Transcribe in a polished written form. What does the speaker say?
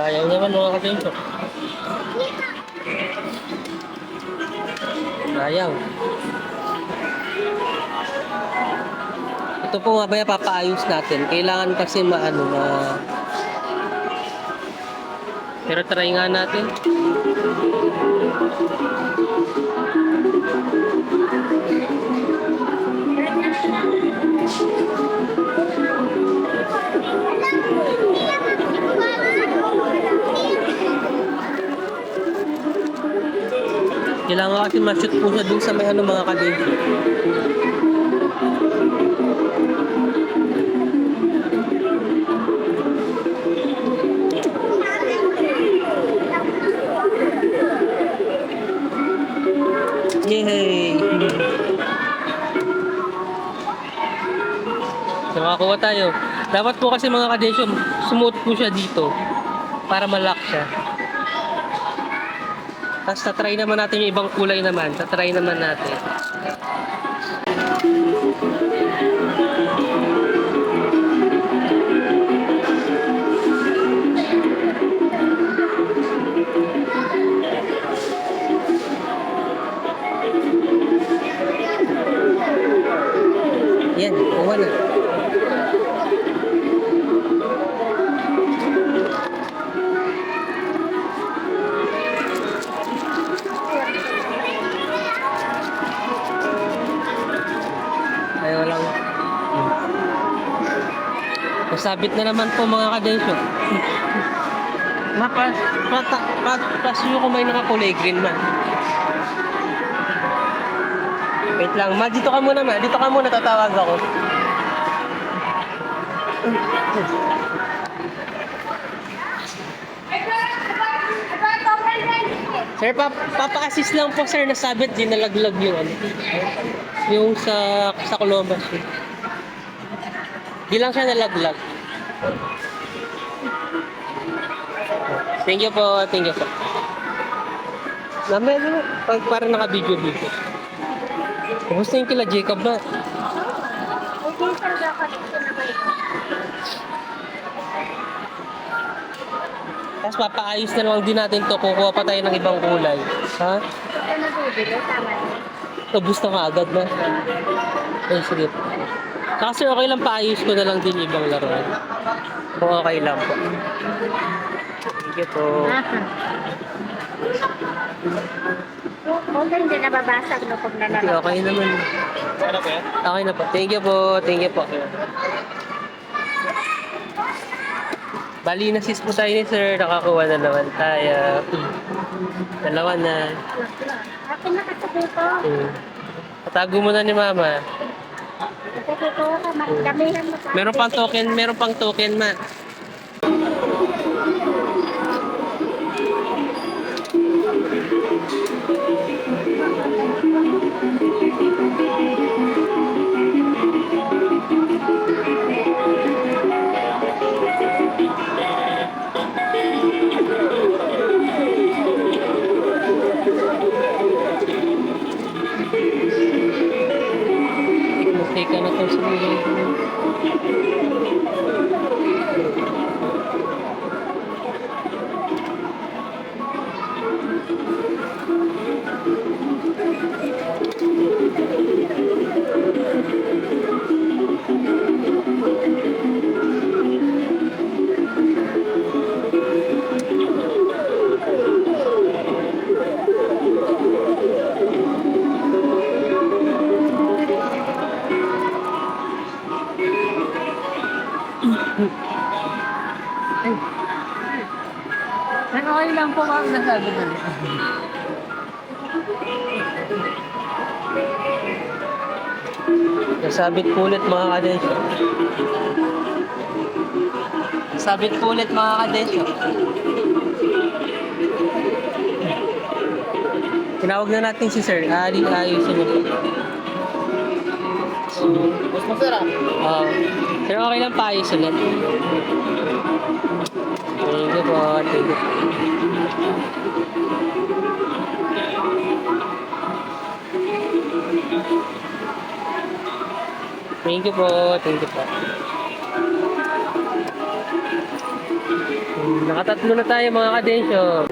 Sayang naman mga kadensyo. Sayang. Ito po mabaya papaayos natin. Kailangan kasi maano ma... Pero try nga natin. Kailangan kasi ma-shoot po siya dun sa may ano mga kadensyo. Yay! So, makakuha tayo. Dapat po kasi mga kadensyo, sumuot po siya dito para malak siya. Tapos tatry naman natin yung ibang kulay naman. Tatry naman natin. Yan, kuha na. Ay, walang... Nasabit na naman po mga kadensyo. Pas yung kumay nakakulay green man. Wait lang, ma, dito ka muna ma. Dito ka muna, tatawag ako. Sir, papa-assist lang po sir, nasabit, di nalaglag yung ano. Yung sa Columbus. Di lang siya nalaglag. Thank you po, thank you po. Namay na, parang naka-video-video. Kumusta yung kila Jacob na? Tapos papaayos na lang din natin to. Kukuha pa tayo ng ibang kulay. Ha? Ubus na ka agad na. Ay, sige. Kasi okay lang, paayos ko na lang din yung ibang laruan. Kung okay lang po. Sige po. Okay, hindi nababasag no pag nalala. Okay naman. Okay na po. Thank you po. Thank you po. Bali, nasis po tayo ni sir. Nakakuha na naman tayo. Dalawa na. Akin nakasabay ko. Patago mo na ni mama. Nakasabay ko ka, damihan mo sa Meron pang token ma. Teka na to sa mga. Okay lang po ma'am, nasabi na. Nasabit po ulit mga kadensyo. Sabit po ulit mga kadensyo. Tinawag na natin si sir. Ayusin mo po. Mas masarap. Sir, okay lang paayos ulit. Thank you po. Thank you. Thank you po. Thank you po. Nakatatlo na tayo mga kadensyo.